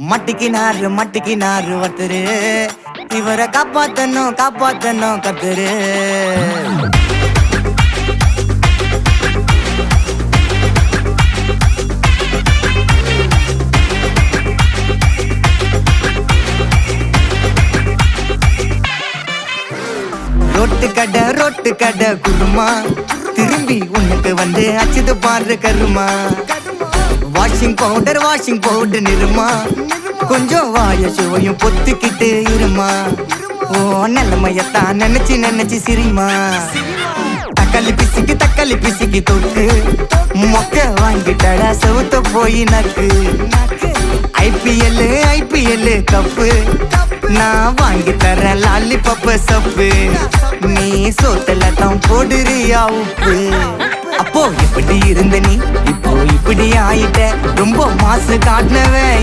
மட்டிக்கினாரு ஒருத்தரு, இவரை காப்பாத்தணும் கத்துரு. ரொட்டு கடை குருமா, திரும்பி உனக்கு வந்து அச்சுது பாரு கருமா. வாஷிங் பவுடர் நிறுமா, கொஞ்சம் வாய சுவையும் பொத்துக்கிட்டு இருமா. ஓ நிலைமையத்தான் நினைச்சு சிரிமா. தக்காளி பிசிக்கி தொட்டு மொக்க வாங்கிட்டடா செவுத்த போய் நக்கு. ஐபிஎல் கப்பு நான் வாங்கி தரேன் லாலிபப்பு சப்பு. நீ சோத்தல தான் போடுறியா உப்பு. அப்போ இப்படி இருந்த நீ இப்போ இப்படி ஆயிட்ட, ரொம்ப மாசு காட்டினவன்